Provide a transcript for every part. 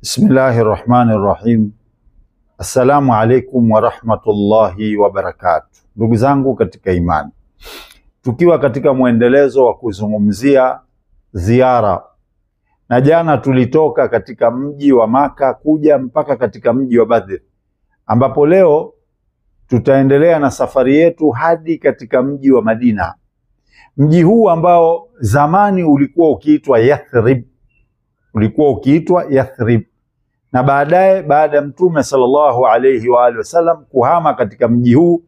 Bismillahirrahmanirrahim. Assalamu alaikum warahmatullahi wabarakatuh. Ndugu zangu katika imani, tukiwa katika mwendelezo wa kuzungumzia ziara, na jana tulitoka katika mji wa Maka kuja mpaka katika mji wa Badr, ambapo leo tutaendelea na safari yetu hadi katika mji wa Madina. Mji huu ambao zamani ulikuwa ukiitwa Yathrib, na baadaye baada ya Mtume sallallahu alayhi wa alihi wasallam kuhama katika mji huu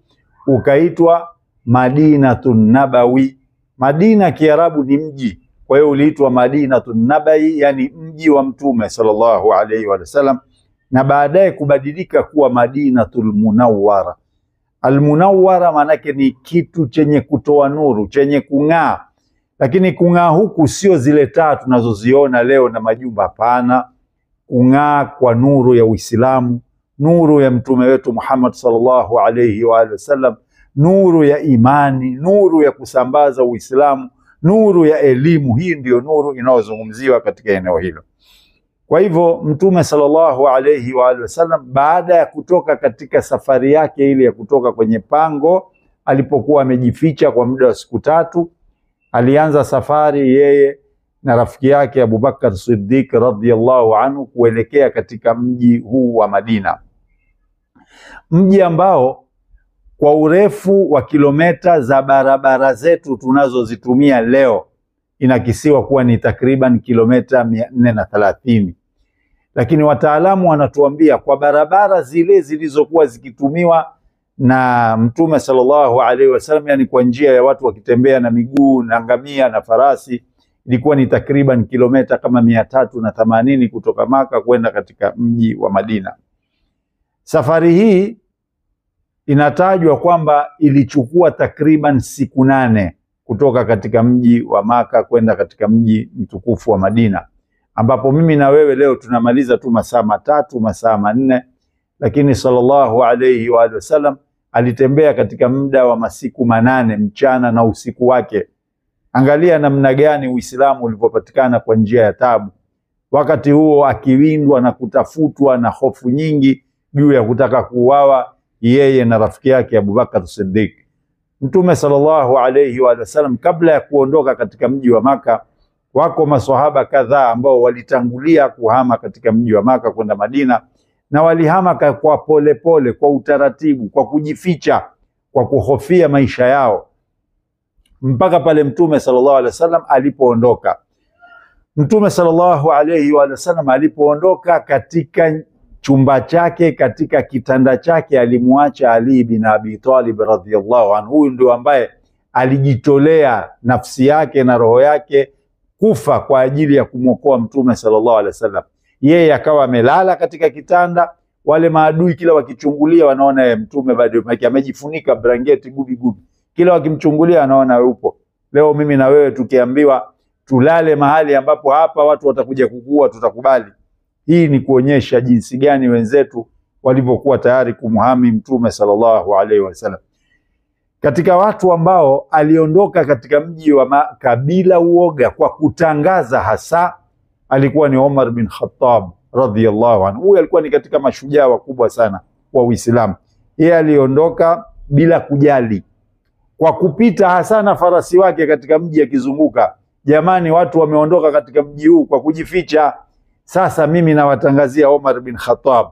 ukaitwa Madinatun Nabawi. Madina Kiarabu ni mji, kwa hiyo uliitwa Madinatun Nabawi, yani mji wa Mtume sallallahu alayhi wa sallam, na baadaye kubadilika kuwa Madinatul Munawwara. Al-Munawwara manake ni kitu chenye kutoa nuru, chenye kung'aa. Lakini kung'aa huku sio zile taa tunazoziona leo na majumba, hapana. Kung'aa kwa nuru ya Uislamu, nuru ya mtume wetu Muhammad sallallahu alayhi wa sallam, nuru ya imani, nuru ya kusambaza Uislamu, nuru ya elimu. Hii ndiyo nuru inayozungumziwa katika eneo hilo. Kwa hivyo mtume sallallahu alayhi wa sallam baada ya kutoka katika safari yake ile ya kutoka kwenye pango alipokuwa amejificha kwa muda wa siku 3, alianza safari yeye na rafiki yake Abu Bakar Siddiq radhiyallahu anhu kuelekea katika mji huu wa Madina, mji ambao kwa urefu wa kilomita za barabara zetu tunazozitumia leo inakisiwa kuwa ni takriban kilomita 430, lakini wataalamu wanatuambia kwa barabara zile zilizokuwa zikitumiwa na Mtume sallallahu alaihi wasallam, yani kwa njia ya watu wakitembea na miguu na ngamia na farasi, ilikuwa ni takriban kilomita kama 380 kutoka Maka kwenda katika mji wa Madina. Safari hii inatajwa kwamba ilichukua takriban siku 8 kutoka katika mji wa Maka kwenda katika mji mtukufu wa Madina, ambapo mimi na wewe leo tunamaliza tu masaa 3, masaa 4, lakini sallallahu alayhi wa sallam alitembea katika muda wa masiku 8 mchana na usiku wake. Angalia namna gani Uislamu ulivyopatikana kwa njia ya tabu, wakati huo akiwindwa na kutafutwa na hofu nyingi juu ya kutaka kuuawa yeye na rafiki yake Abu Bakar Siddiq. Mtume sallallahu alayhi wa sallam kabla ya kuondoka katika mji wa Maka, wako maswahaba kadhaa ambao walitangulia kuhama katika mji wa Maka kwenda Madina, na walihama kwa polepole, kwa utaratibu, kwa kujificha, kwa kuhofia maisha yao, mpaka pale Mtume sallallahu alaihi wasallam alipoondoka. Mtume sallallahu alaihi wasallam alipoondoka, katika chumba chake, katika kitanda chake, alimuacha Ali bin Abi Talib radhiyallahu anhu. Huyu ndio ambaye alijitolea nafsi yake na roho yake kufa kwa ajili ya kumwokoa Mtume sallallahu alaihi wasallam. Yeye akawa amelala katika kitanda, wale maadui kila wakichungulia wanaona Mtume bado amejifunika blanketi gubi gubi, kila wakimchungulia wanaona yupo. Leo mimi na wewe tukiambiwa tulale mahali ambapo hapa watu watakuja kukua, tutakubali? Hii ni kuonyesha jinsi gani wenzetu walivyokuwa tayari kumhami Mtume sallallahu alaihi wasallam. Katika watu ambao aliondoka katika mji wa Maka bila uoga, kwa kutangaza hasa, alikuwa ni Umar bin Khattab radhiyallahu anhu. Huyu alikuwa ni katika mashujaa wakubwa sana wa Uislamu. Yeye aliondoka bila kujali, kwa kupita hasa na farasi wake katika mji akizunguka, jamani, watu wameondoka katika mji huu, kwa kujificha. Sasa mimi nawatangazia Umar bin Khattab,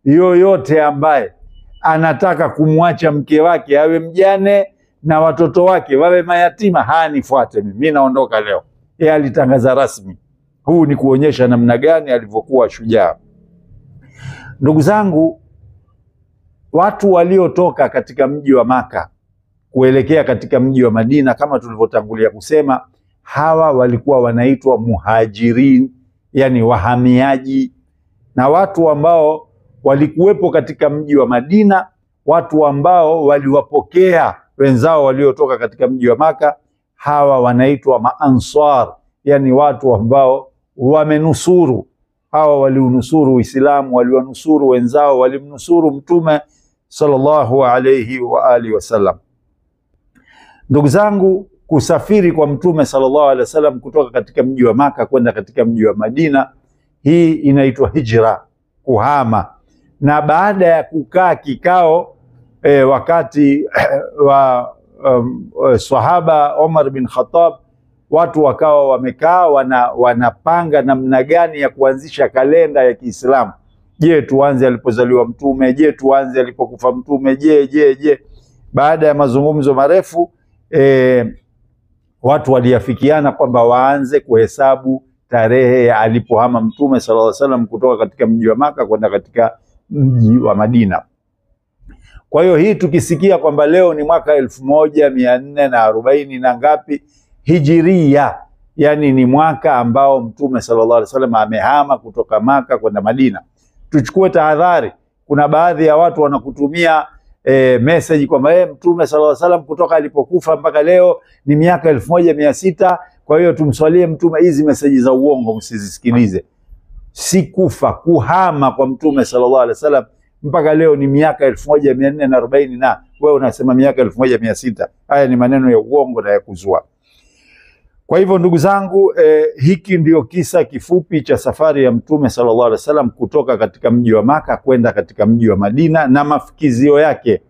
yoyote ambaye anataka kumwacha mke wake awe mjane na watoto wake wawe mayatima, hanifuate mimi naondoka leo. Yeye alitangaza rasmi. Huu ni kuonyesha namna gani alivyokuwa shujaa. Ndugu zangu, watu waliotoka katika mji wa Maka kuelekea katika mji wa Madina, kama tulivyotangulia kusema, hawa walikuwa wanaitwa muhajirin, yani wahamiaji, na watu ambao walikuwepo katika mji wa Madina, watu ambao waliwapokea wenzao waliotoka katika mji wa Maka. Hawa wanaitwa maansar, yani watu ambao wamenusuru. Hawa waliunusuru Uislamu, waliwanusuru wenzao, walimnusuru Mtume sallallahu alayhi wa alihi wasallam. Ndugu zangu, kusafiri kwa Mtume sallallahu alaihi wasallam kutoka katika mji wa Maka kwenda katika mji wa Madina Hii inaitwa hijra, kuhama. Na baada ya kukaa kikao wakati wa sahaba Umar bin Khattab, watu wakawa wamekaa wanapanga namna gani ya kuanzisha kalenda ya Kiislamu. Je, tuanze alipozaliwa Mtume? Je, tuanze alipokufa Mtume? Je. Baada ya mazungumzo marefu watu waliafikiana kwamba waanze kuhesabu tarehe ya alipohama Mtume sallallahu alaihi wasallam kutoka katika mji wa Maka kwenda katika mji wa Madina. Kwa hiyo hii tukisikia kwamba leo ni mwaka 1440 na ngapi hijiria, yani ni mwaka ambao Mtume sallallahu alaihi wasallam amehama kutoka Maka kwenda Madina, tuchukue tahadhari. Kuna baadhi ya watu wanakutumia message kwamba Mtume sallallahu alaihi wasallam kutoka alipokufa mpaka leo ni miaka 1600, kwa hiyo tumswalie Mtume. Hizi message za uongo msizisikilize. Si kufa, kuhama kwa Mtume sallallahu alaihi wasallam mpaka leo ni miaka 1440 na wewe unasema miaka 1600. Haya ni maneno ya uongo na ya kuzua. Kwa hivyo ndugu zangu, hiki ndio kisa kifupi cha safari ya Mtume sallallahu alaihi wasallam kutoka katika mji wa Maka kwenda katika mji wa Madina na mafikizio yake.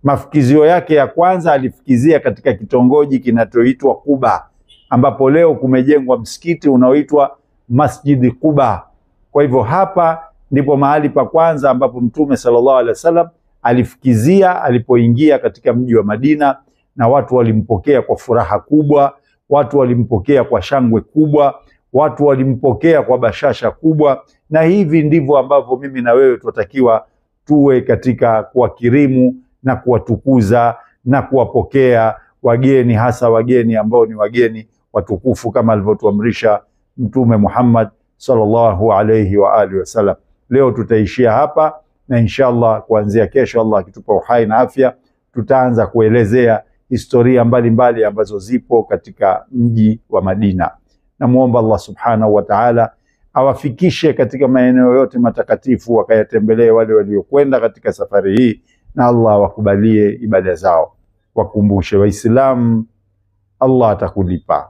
Mafikizio yake ya kwanza alifikizia katika kitongoji kinachoitwa Quba, ambapo leo kumejengwa msikiti unaoitwa Masjid Quba. Kwa hivyo hapa ndipo mahali pa kwanza ambapo Mtume sallallahu alaihi wasallam alifikizia alipoingia katika mji wa Madina, na watu walimpokea kwa furaha kubwa, watu walimpokea kwa shangwe kubwa, watu walimpokea kwa bashasha kubwa. Na hivi ndivyo ambavyo mimi na wewe tunatakiwa tuwe katika kuwakirimu na kuwatukuza na kuwapokea wageni, hasa wageni ambao ni wageni watukufu kama alivyotuamrisha Mtume Muhammad sallallahu alayhi wa alihi wasallam. Leo tutaishia hapa, na inshallah kuanzia kesho, Allah akitupa uhai na afya, tutaanza kuelezea historia mbalimbali ambazo zipo katika mji wa Madina. Namuomba Allah subhanahu wa ta'ala awafikishe katika maeneo yote matakatifu, wakayatembelee wale waliokwenda katika safari hii, na Allah wakubalie ibada zao. Wakumbushe Waislamu, Allah atakulipa.